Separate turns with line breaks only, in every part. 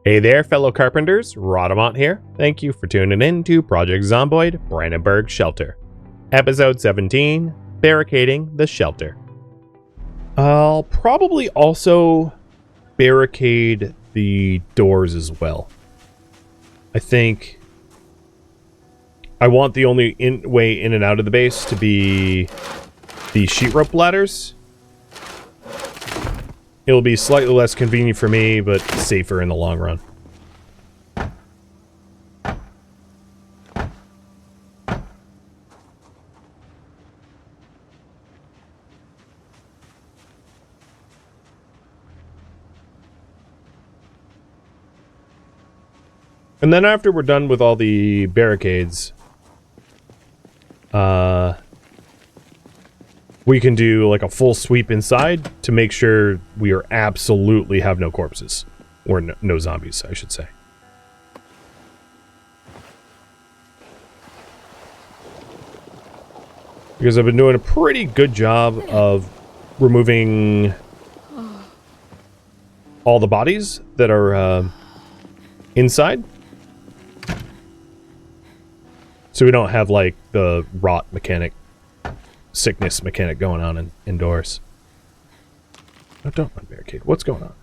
Hey there, fellow carpenters, Rhadamant here. Thank you for tuning in to Project Zomboid, Brandenburg Shelter. Episode 17, Barricading the Shelter. I'll probably also barricade the doors as well. I think I want the only way in and out of the base to be the sheet rope ladders. It'll be slightly less convenient for me, but safer in the long run. And then after we're done with all the barricades, we can do like a full sweep inside to make sure we are absolutely have no corpses. Or no zombies, I should say. Because I've been doing a pretty good job of removing all the bodies that are inside. So we don't have like the rot mechanic, sickness mechanic going on indoors. Oh, don't run, barricade. What's going on?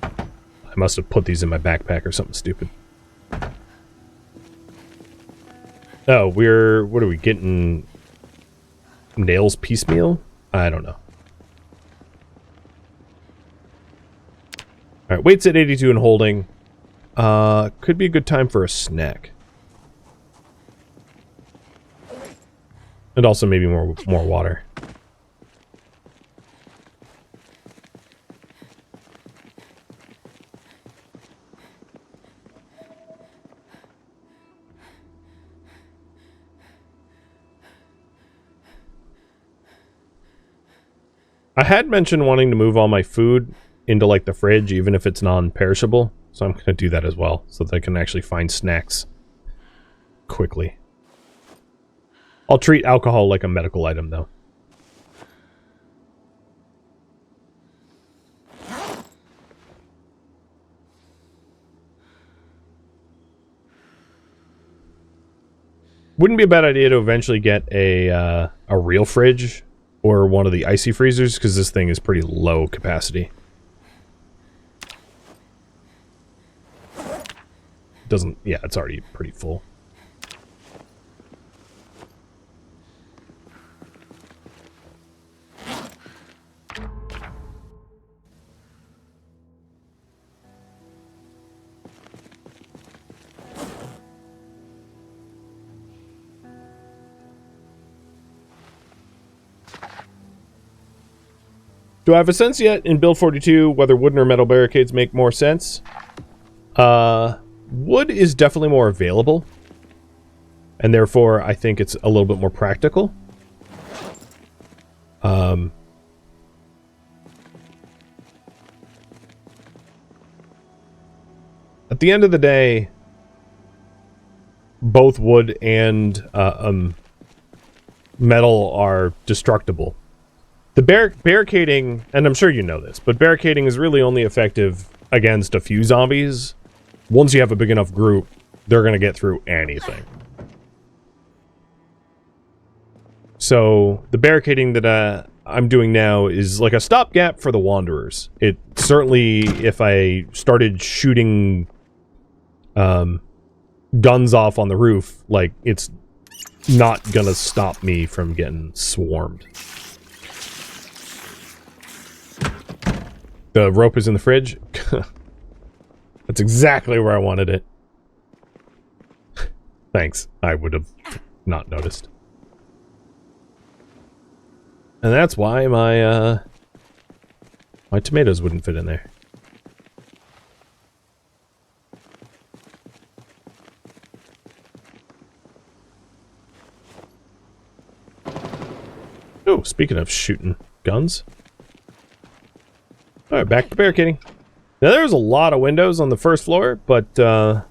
I must have put these in my backpack or something stupid. Oh, what are we getting? Nails piecemeal? I don't know. Alright, weight's at 82 and holding. Could be a good time for a snack. And also maybe more water. I had mentioned wanting to move all my food into like the fridge, even if it's non-perishable. So I'm going to do that as well, so that I can actually find snacks quickly. I'll treat alcohol like a medical item, though. Wouldn't be a bad idea to eventually get a real fridge or one of the icy freezers, because this thing is pretty low capacity. Doesn't, yeah, it's already pretty full. Do I have a sense yet in Build 42 whether wooden or metal barricades make more sense? Wood is definitely more available, and therefore I think it's a little bit more practical. At the end of the day, both wood and metal are destructible. The barricading, and I'm sure you know this, but barricading is really only effective against a few zombies. Once you have a big enough group, they're going to get through anything. So, the barricading that I'm doing now is like a stopgap for the wanderers. It certainly, if I started shooting guns off on the roof, like, it's not going to stop me from getting swarmed. The rope is in the fridge. That's exactly where I wanted it. Thanks. I would have not noticed. And that's why my my tomatoes wouldn't fit in there. Oh, speaking of shooting guns. Alright, back to barricading. Now there's a lot of windows on the first floor, but the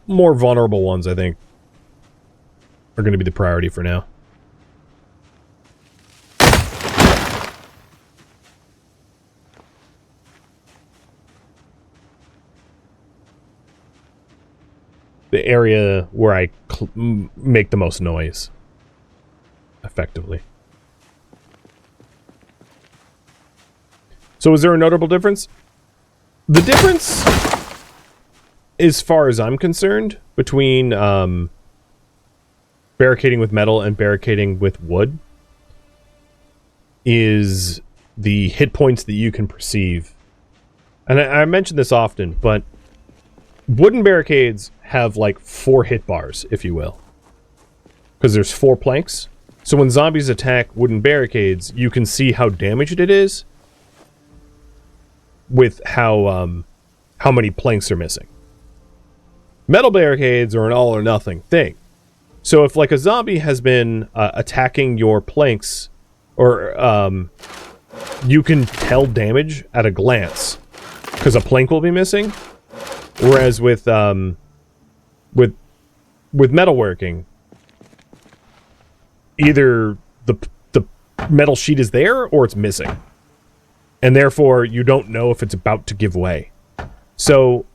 more vulnerable ones, I think, are going to be the priority for now. the area where I make the most noise, effectively. So is there a notable difference? The difference, as far as I'm concerned, between barricading with metal and barricading with wood is the hit points that you can perceive. And I mention this often, but wooden barricades have like 4 hit bars, if you will. Because there's 4 planks. So when zombies attack wooden barricades, you can see how damaged it is with how many planks are missing. Metal barricades are an all or nothing thing. So if like a zombie has been attacking your planks, or you can tell damage at a glance because a plank will be missing. Whereas with metalworking, either the metal sheet is there or it's missing, and therefore you don't know if it's about to give way. So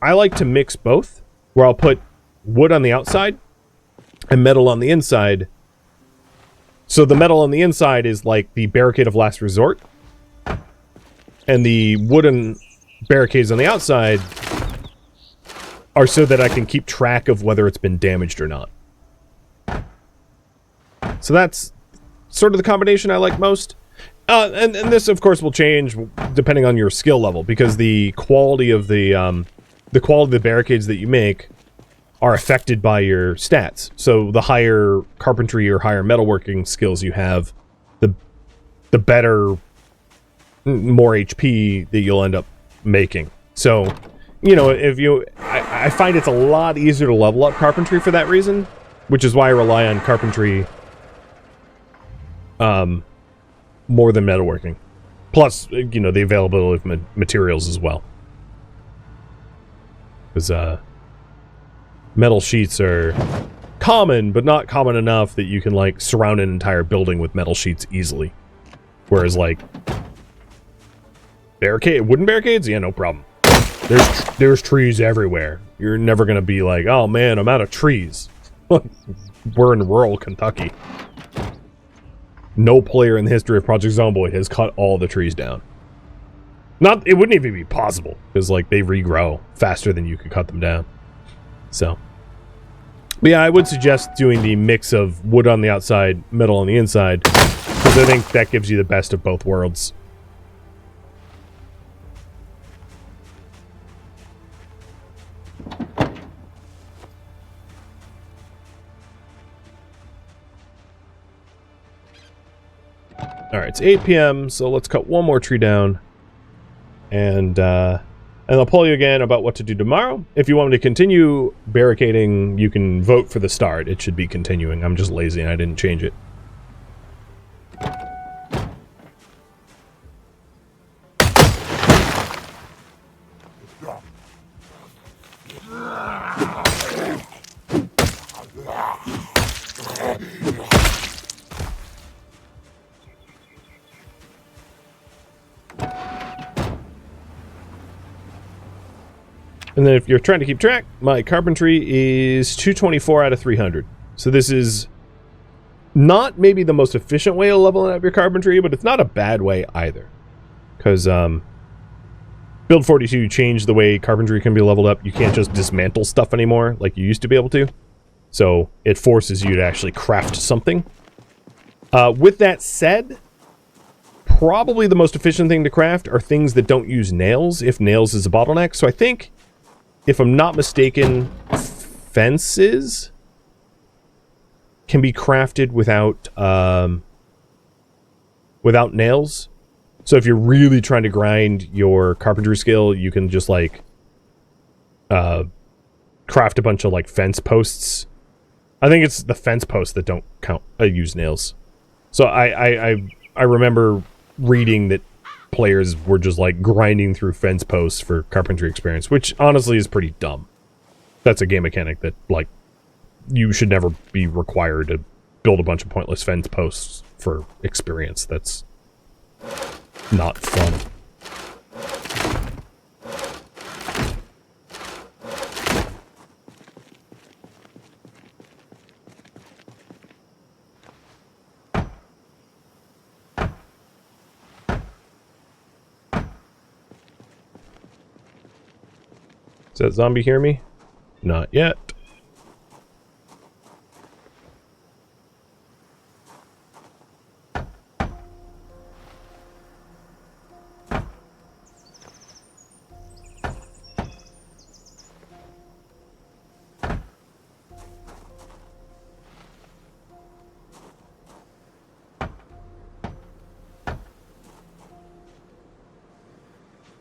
I like to mix both, where I'll put wood on the outside and metal on the inside. So the metal on the inside is like the barricade of last resort, and the wooden barricades on the outside are so that I can keep track of whether it's been damaged or not. So that's sort of the combination I like most. And this, of course, will change depending on your skill level, because the quality of the barricades that you make are affected by your stats. So the higher carpentry or higher metalworking skills you have, the better, more HP that you'll end up making. So, you know, if you... I find it's a lot easier to level up carpentry for that reason, which is why I rely on carpentry more than metalworking. Plus, you know, the availability of materials as well. Because metal sheets are common, but not common enough that you can, like, surround an entire building with metal sheets easily. Whereas, like, wooden barricades? Yeah, no problem. There's trees everywhere. You're never gonna be like, oh man, I'm out of trees. We're in rural Kentucky. No player in the history of Project Zomboid has cut all the trees down. It wouldn't even be possible, because like they regrow faster than you could cut them down. So, but yeah, I would suggest doing the mix of wood on the outside, metal on the inside, because I think that gives you the best of both worlds. Alright, it's 8 p.m., so let's cut one more tree down. And I'll poll you again about what to do tomorrow. If you want me to continue barricading, you can vote for the start. It should be continuing. I'm just lazy and I didn't change it. And then if you're trying to keep track, my carpentry is 224 out of 300. So this is not maybe the most efficient way of leveling up your carpentry, but it's not a bad way either. Because Build 42 changed the way carpentry can be leveled up. You can't just dismantle stuff anymore like you used to be able to. So it forces you to actually craft something. With that said, probably the most efficient thing to craft are things that don't use nails, if nails is a bottleneck. So I think, if I'm not mistaken, fences can be crafted without nails. So if you're really trying to grind your carpentry skill, you can just like craft a bunch of like fence posts. I think it's the fence posts that don't use nails. So I remember reading that players were just like grinding through fence posts for carpentry experience, which honestly is pretty dumb. That's a game mechanic that like you should never be required to build a bunch of pointless fence posts for experience. That's not fun. Does that zombie hear me? Not yet.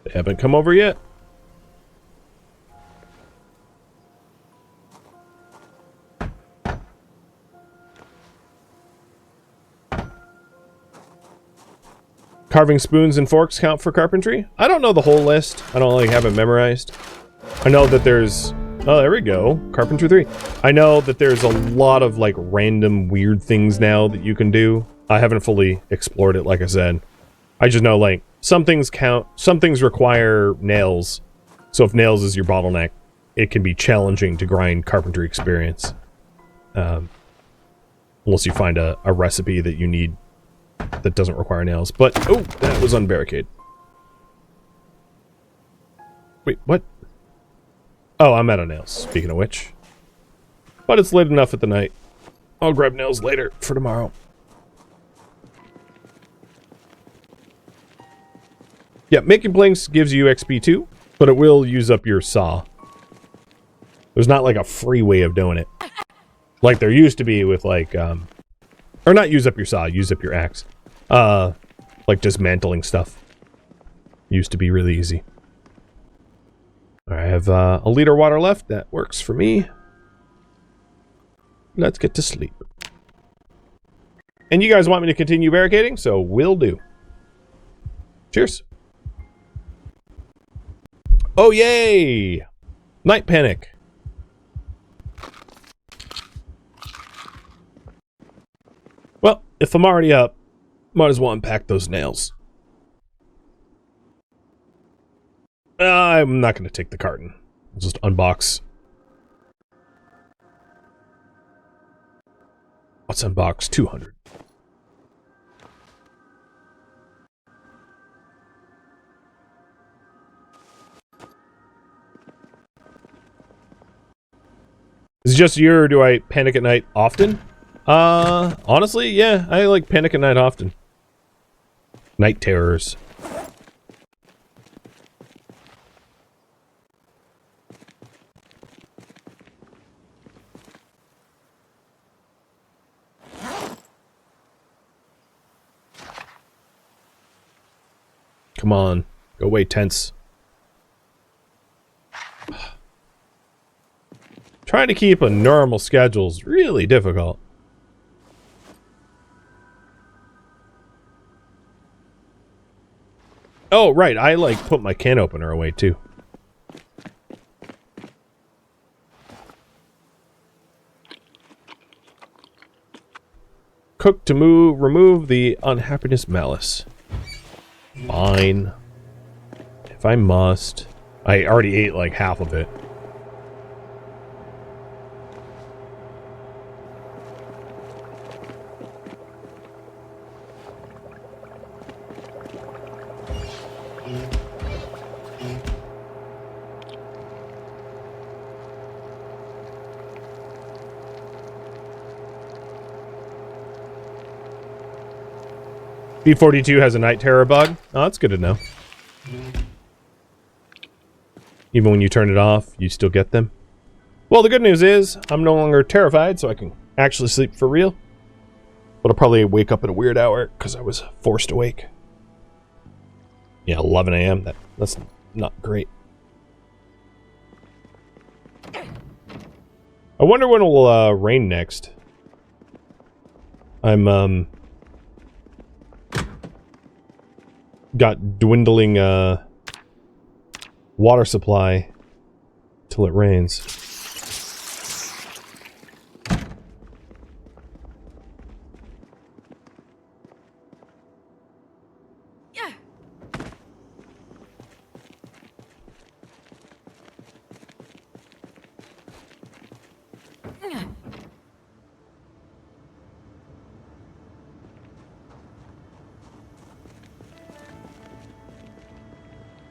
They haven't come over yet. Carving spoons and forks count for carpentry? I don't know the whole list. I don't have it memorized. I know that there's... Oh, there we go. Carpentry 3. I know that there's a lot of, like, random weird things now that you can do. I haven't fully explored it, like I said. I just know, like, some things count... Some things require nails. So if nails is your bottleneck, it can be challenging to grind carpentry experience. Unless you find a recipe that you need that doesn't require nails. But, oh, that was on barricade. Wait, what? Oh, I'm out of nails, speaking of which. But it's late enough at the night. I'll grab nails later for tomorrow. Yeah, making planks gives you XP too, but it will use up your saw. There's not like a free way of doing it. Like there used to be with like, or not use up your saw, use up your axe. Like dismantling stuff. Used to be really easy. I have a liter of water left. That works for me. Let's get to sleep. And you guys want me to continue barricading, so will do. Cheers. Oh, yay! Night panic. Well, if I'm already up, might as well unpack those nails. I'm not going to take the carton. I'll just unbox. Let's unbox 200. Is it just you, or do I panic at night often? Honestly, yeah, I like panic at night often. Night terrors. Come on, go away, tents. Trying to keep a normal schedule is really difficult. Oh, right, I like put my can opener away too. Cook to remove the unhappiness malice. Fine. If I must. I already ate like half of it. B42 has a night terror bug. Oh, that's good to know. Even when you turn it off, you still get them. Well, the good news is, I'm no longer terrified, so I can actually sleep for real. But I'll probably wake up at a weird hour, because I was forced awake. Yeah, 11 a.m. That's not great. I wonder when it will rain next. I'm, got dwindling water supply till it rains.
Yeah.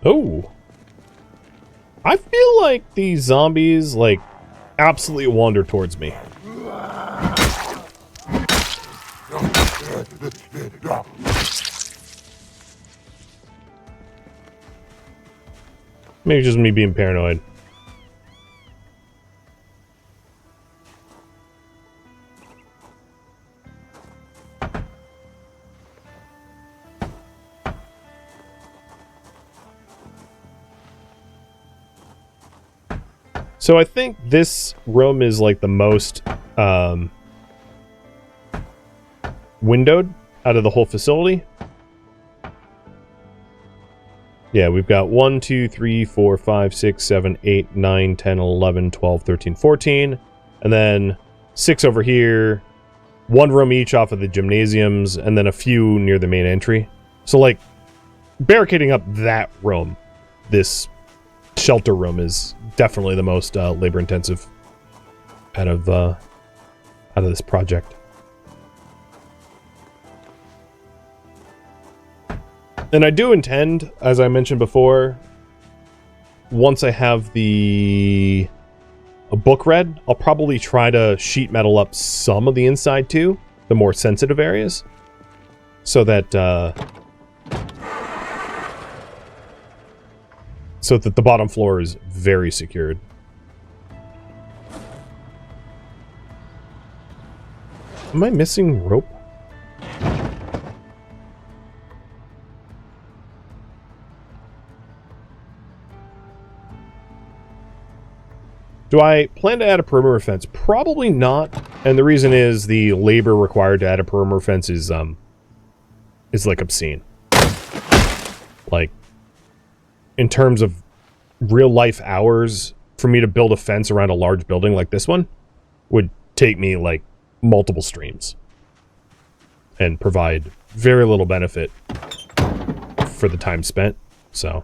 Oh. I feel like these zombies, like, absolutely wander towards me. Maybe just me being paranoid. So I think this room is like the most windowed out of the whole facility. Yeah, we've got 1, 2, 3, 4, 5, 6, 7, 8, 9, 10, 11, 12, 13, 14. And then 6 over here. 1 room each off of the gymnasiums, and then a few near the main entry. So, like, barricading up that room, this shelter room, is definitely the most labor-intensive out of this project. And I do intend, as I mentioned before, once I have a book read, I'll probably try to sheet metal up some of the inside too, the more sensitive areas, so that the bottom floor is very secured. Am I missing rope? Do I plan to add a perimeter fence? Probably not, and the reason is the labor required to add a perimeter fence is like obscene. Like, in terms of real life hours, for me to build a fence around a large building like this one would take me like multiple streams and provide very little benefit for the time spent. So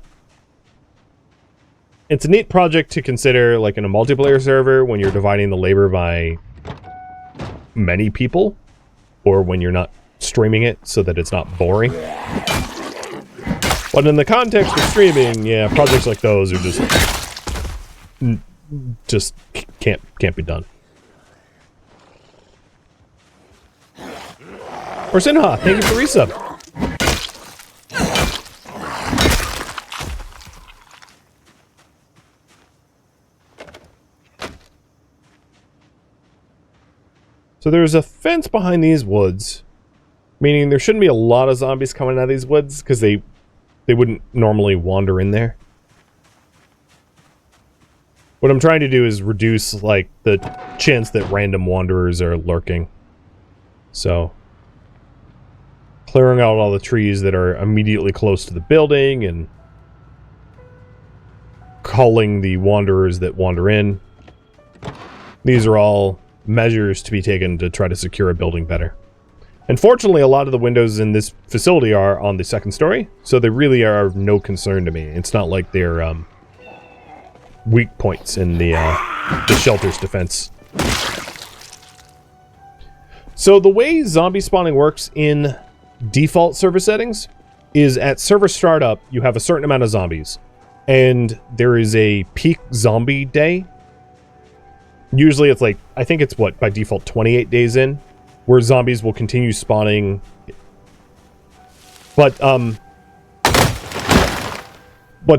it's a neat project to consider, like, in a multiplayer server when you're dividing the labor by many people, or when you're not streaming it so that it's not boring. But in the context of streaming, yeah, projects like those are just can't be done. Or Sinha, thank you for resub. So there's a fence behind these woods, meaning there shouldn't be a lot of zombies coming out of these woods, because they wouldn't normally wander in there. What I'm trying to do is reduce, like, the chance that random wanderers are lurking. So, clearing out all the trees that are immediately close to the building, and culling the wanderers that wander in. These are all measures to be taken to try to secure a building better. Unfortunately, a lot of the windows in this facility are on the second story, so they really are of no concern to me. It's not like they're weak points in the shelter's defense. So the way zombie spawning works in default server settings is at server startup, you have a certain amount of zombies, and there is a peak zombie day. Usually it's like, I think it's what, by default 28 days in, where zombies will continue spawning. But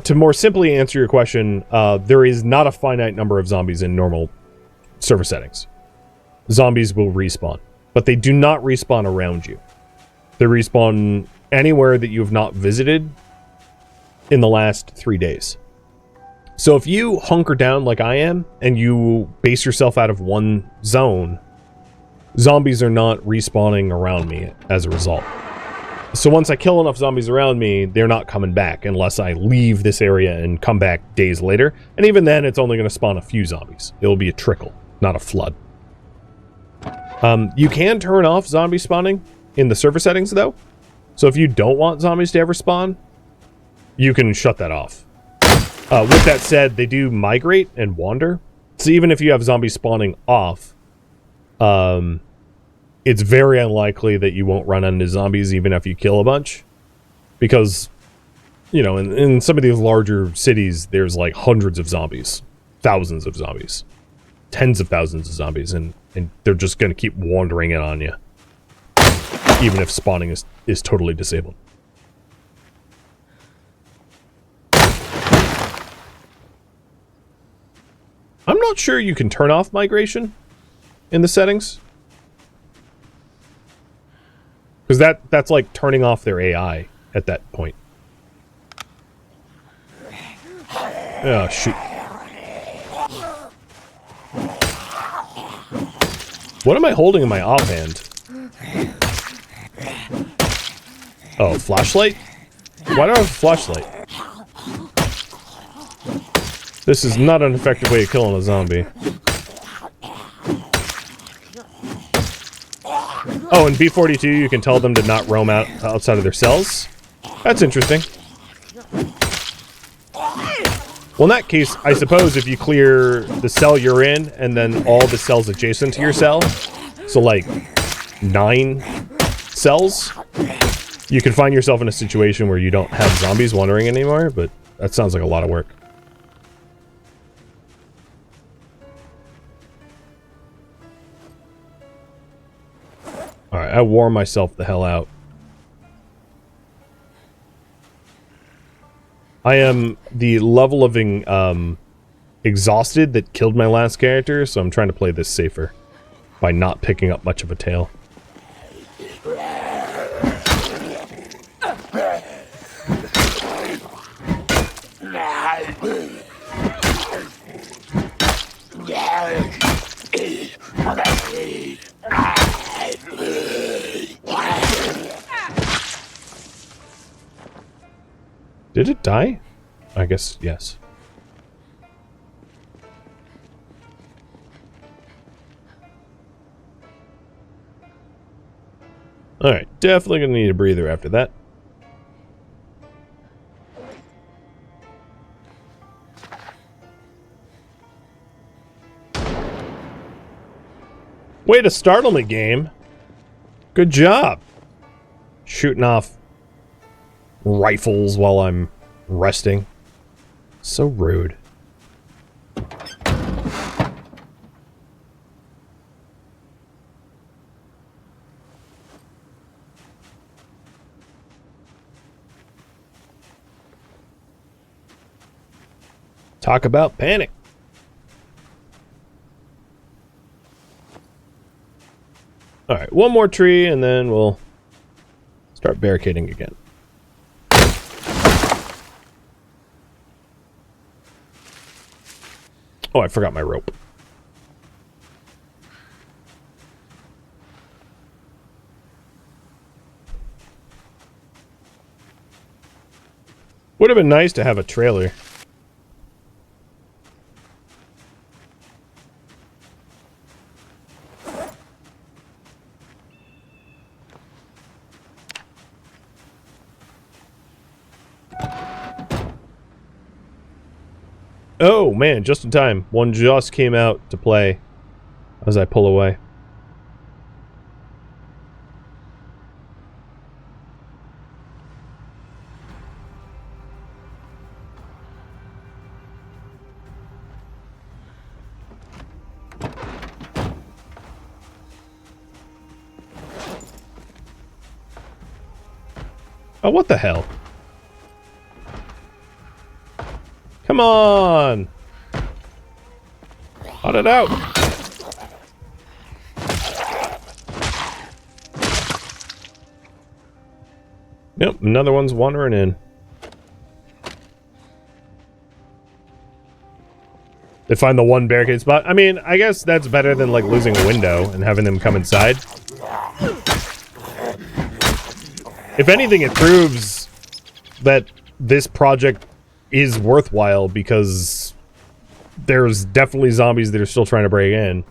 to more simply answer your question, there is not a finite number of zombies in normal server settings. Zombies will respawn, but they do not respawn around you. They respawn anywhere that you have not visited in the last 3 days. So if you hunker down like I am, and you base yourself out of one zone, zombies are not respawning around me as a result. So once I kill enough zombies around me, they're not coming back unless I leave this area and come back days later. And even then, it's only going to spawn a few zombies. It'll be a trickle, not a flood. You can turn off zombie spawning in the server settings, though. So if you don't want zombies to ever spawn, you can shut that off. With that said, they do migrate and wander. So even if you have zombies spawning off, it's very unlikely that you won't run into zombies even if you kill a bunch. Because, you know, in some of these larger cities, there's like hundreds of zombies, thousands of zombies, tens of thousands of zombies, and they're just going to keep wandering in on you, even if spawning is totally disabled. I'm not sure you can turn off migration in the settings. Because that's like turning off their AI at that point. Oh, shoot. What am I holding in my offhand? Oh, flashlight? Why do I have a flashlight? This is not an effective way of killing a zombie. Oh, in B42 you can tell them to not roam outside of their cells? That's interesting. Well, in that case, I suppose if you clear the cell you're in, and then all the cells adjacent to your cell, so like 9 cells, you can find yourself in a situation where you don't have zombies wandering anymore, but that sounds like a lot of work. Alright, I wore myself the hell out. I am the level of exhausted that killed my last character, so I'm trying to play this safer by not picking up much of a tail. Did it die? I guess, yes. Alright, definitely gonna need a breather after that. Way to startle me, game. Good job. Shooting off rifles while I'm resting. So rude. Talk about panic. Alright, one more tree and then we'll start barricading again. Oh, I forgot my rope. Would have been nice to have a trailer. Oh, man, just in time. One just came out to play as I pull away. Oh, what the hell? Come on! Cut it out! Yep, another one's wandering in. They find the one barricade spot. I mean, I guess that's better than like losing a window and having them come inside. If anything, it proves that this project is worthwhile because there's definitely zombies that are still trying to break in,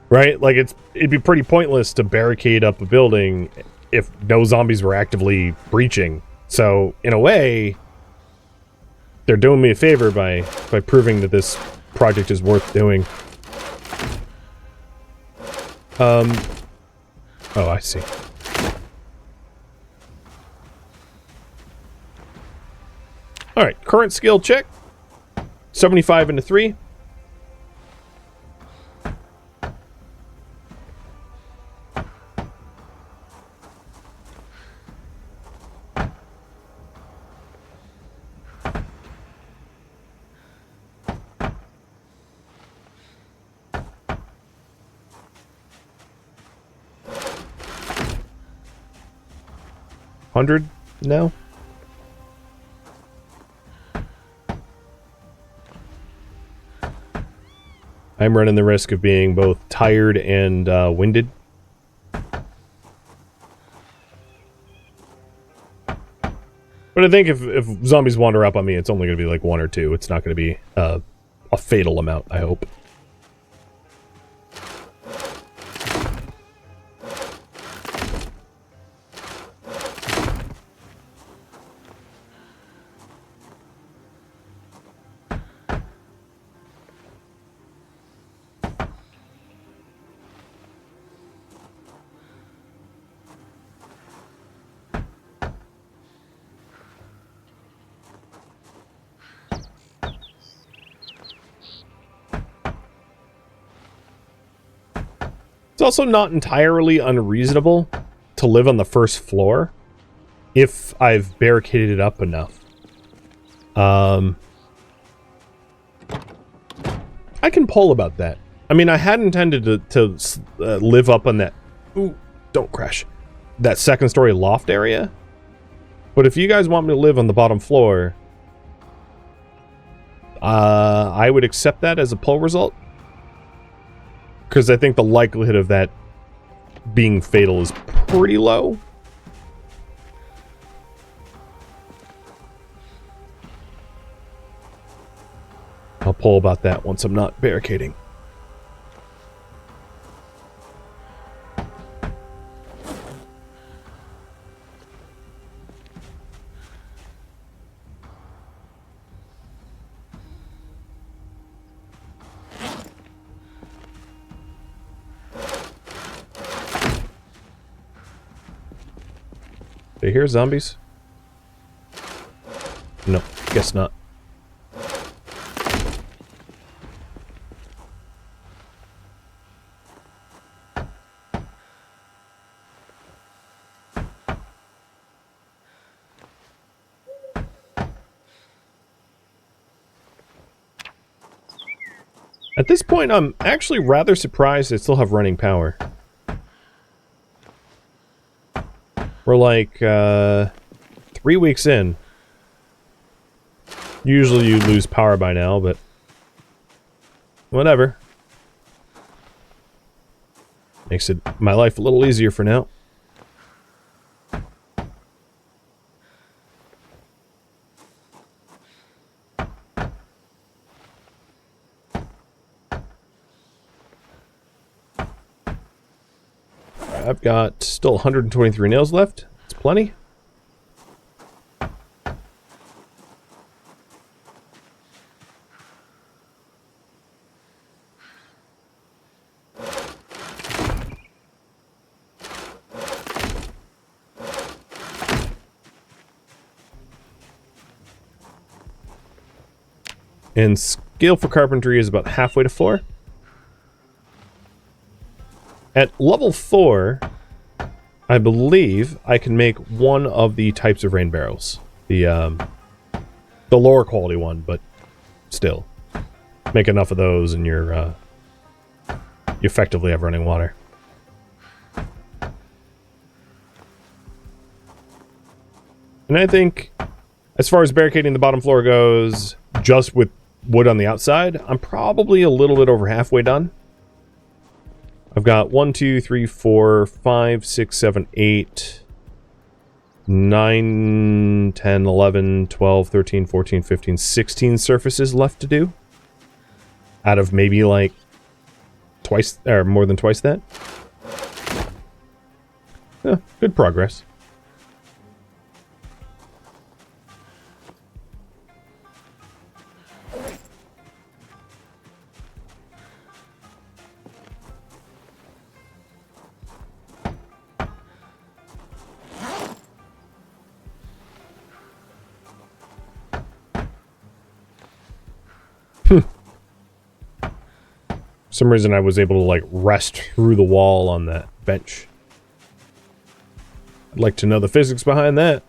right? Like it'd be pretty pointless to barricade up a building if no zombies were actively breaching. So in a way, they're doing me a favor by proving that this project is worth doing. Oh, I see. Alright, current skill check. 75 into 3. $100 now. I'm running the risk of being both tired and winded. But I think if zombies wander up on me, it's only going to be like 1 or 2. It's not going to be a fatal amount, I hope. It's also not entirely unreasonable to live on the first floor if I've barricaded it up enough. I can poll about that. I mean, I had intended to live up on that... Ooh, don't crash. That second story loft area. But if you guys want me to live on the bottom floor, I would accept that as a poll result. Because I think the likelihood of that being fatal is pretty low. I'll poll about that once I'm not barricading. Do you hear zombies? No, guess not. At this point, I'm actually rather surprised they still have running power. We're like, 3 weeks in. Usually you lose power by now, but... whatever. Makes it my life a little easier for now. I've got still 123 nails left. It's plenty. And skill for carpentry is about halfway to 4. At level 4, I believe I can make one of the types of rain barrels. The lower quality one, but still. Make enough of those and you effectively have running water. And I think, as far as barricading the bottom floor goes, just with wood on the outside, I'm probably a little bit over halfway done. I've got 1, 2, 3, 4, 5, 6, 7, 8, 9, 10, 11, 12, 13, 14, 15, 16 surfaces left to do. Out of maybe like twice, or more than twice that. Yeah, good progress. some reason I was able to like rest through the wall on that bench. I'd like to know the physics behind that.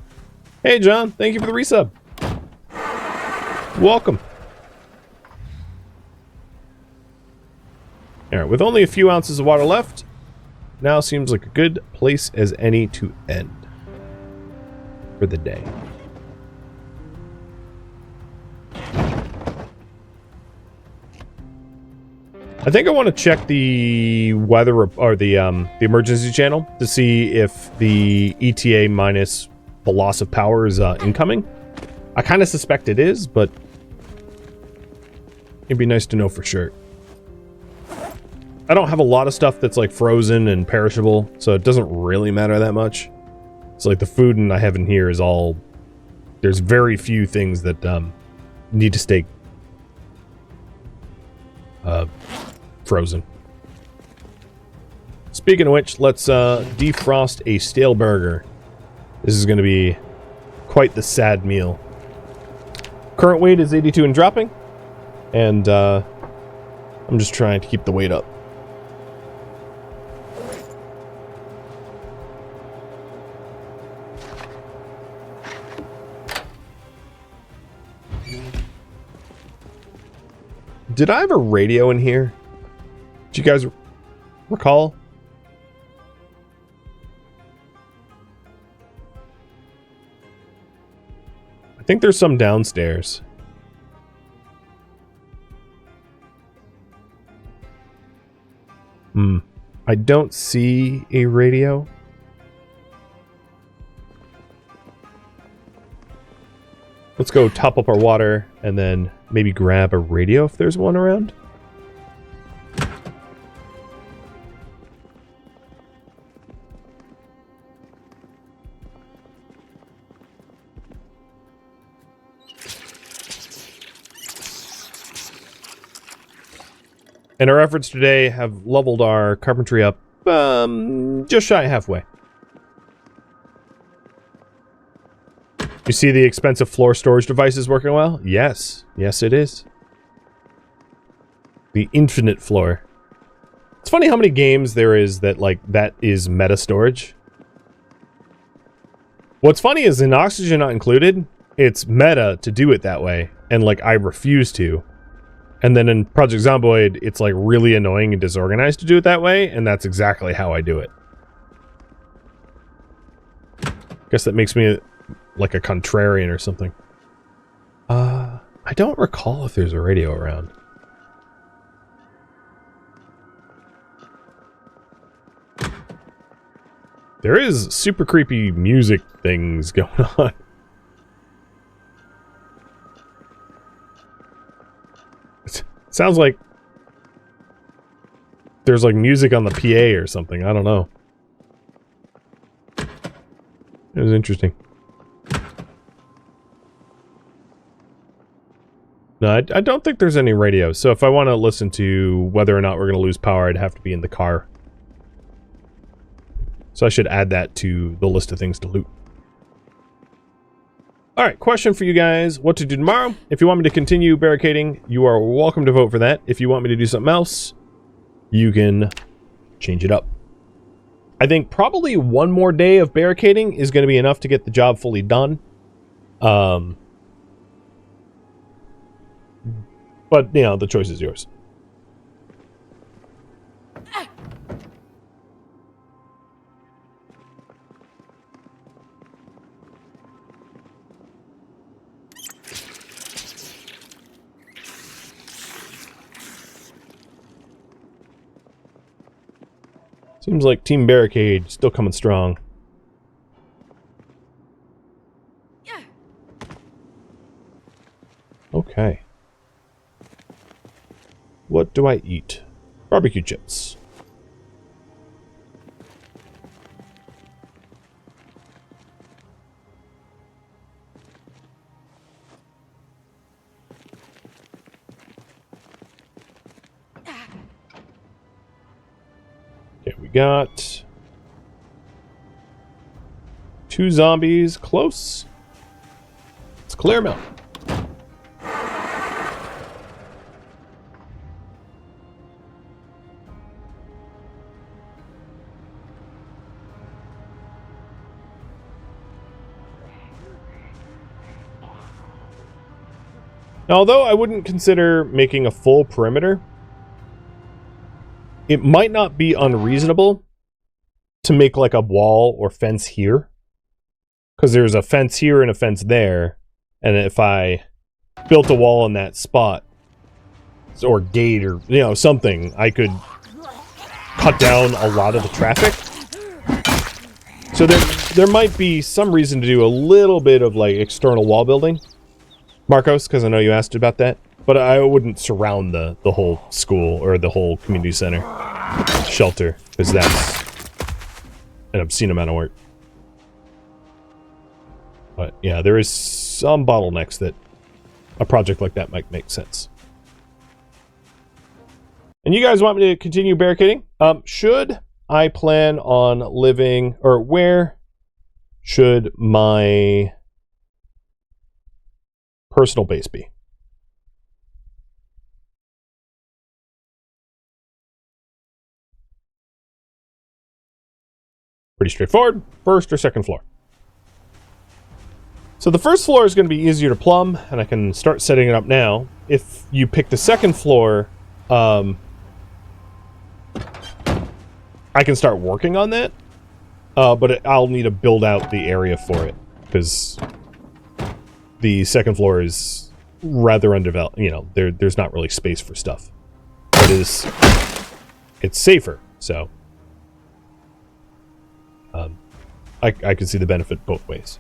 Hey John, thank you for the resub. Welcome. Alright, with only a few ounces of water left, now seems like a good place as any to end for the day. I think I want to check the weather or the emergency channel to see if the ETA minus the loss of power is incoming. I kind of suspect it is, but it'd be nice to know for sure. I don't have a lot of stuff that's like frozen and perishable, so it doesn't really matter that much. It's like the food I have in here is all... There's very few things that need to stay frozen. Speaking of which, let's defrost a stale burger. This is going to be quite the sad meal. Current weight is 82 and dropping, and I'm just trying to keep the weight up. Did I have a radio in here? Do you guys recall? I think there's some downstairs. I don't see a radio. Let's go top up our water and then maybe grab a radio if there's one around. And our efforts today have leveled our carpentry up just shy of halfway. You see the expensive floor storage devices working well? Yes. Yes, it is. The infinite floor. It's funny how many games there is that, like, that is meta storage. What's funny is in Oxygen Not Included, it's meta to do it that way. And, like, I refuse to. And then in Project Zomboid, it's, like, really annoying and disorganized to do it that way. And that's exactly how I do it. Guess that makes me... like a contrarian or something. I don't recall if there's a radio around. There is super creepy music things going on. It sounds like there's like music on the PA or something. I don't know. It was interesting. No, I don't think there's any radio. So if I want to listen to whether or not we're going to lose power, I'd have to be in the car. So I should add that to the list of things to loot. Alright, question for you guys. What to do tomorrow? If you want me to continue barricading, you are welcome to vote for that. If you want me to do something else, you can change it up. I think probably one more day of barricading is going to be enough to get the job fully done. But, you know, the choice is yours. Seems like Team Barricade still coming strong. Okay. What do I eat? Barbecue chips. Okay, we got 2 zombies close. Let's clear them out. Now, although I wouldn't consider making a full perimeter, it might not be unreasonable to make like a wall or fence here. Because there's a fence here and a fence there. And if I built a wall in that spot, or gate or, you know, something, I could cut down a lot of the traffic. So there might be some reason to do a little bit of like external wall building, Marcos, because I know you asked about that. But I wouldn't surround the whole school or the whole community center shelter, because that's an obscene amount of work. But yeah, there is some bottlenecks that a project like that might make sense. And you guys want me to continue barricading? Should I plan on living, or where should my personal base be? Pretty straightforward. First or second floor. So the first floor is going to be easier to plumb, and I can start setting it up now. If you pick the second floor, I can start working on that, but I'll need to build out the area for it, because the second floor is rather undeveloped. You know, there's not really space for stuff. It's safer, so I can see the benefit both ways.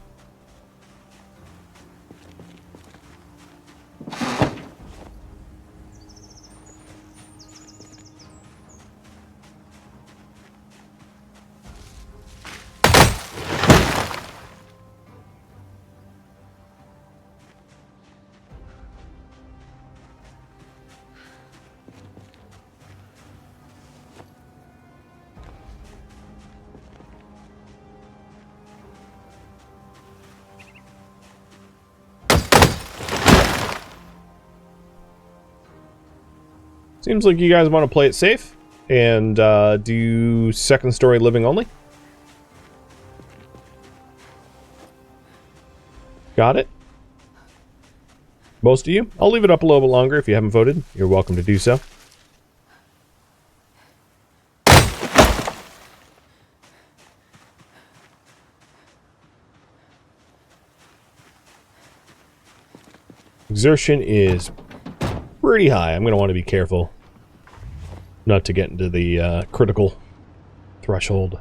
Seems like you guys want to play it safe and do second story living only. Got it. Most of you. I'll leave it up a little bit longer. If you haven't voted, you're welcome to do so. Exertion is pretty high. I'm going to want to be careful not to get into the critical threshold.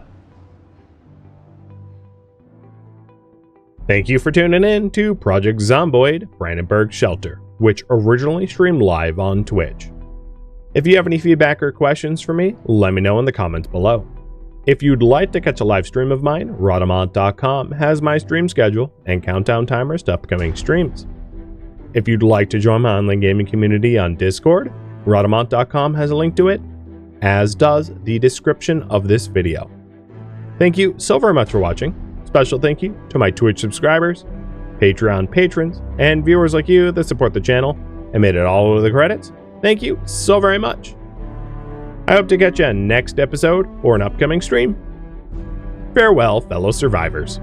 Thank you for tuning in to Project Zomboid Brandenburg Shelter, which originally streamed live on Twitch. If you have any feedback or questions for me, let me know in the comments below. If you'd like to catch a live stream of mine, Rhadamant.com has my stream schedule and countdown timers to upcoming streams. If you'd like to join my online gaming community on Discord, Rhadamant.com has a link to it, as does the description of this video. Thank you so very much for watching. Special thank you to my Twitch subscribers, Patreon patrons, and viewers like you that support the channel and made it all over the credits. Thank you so very much. I hope to catch you next episode or an upcoming stream. Farewell, fellow survivors.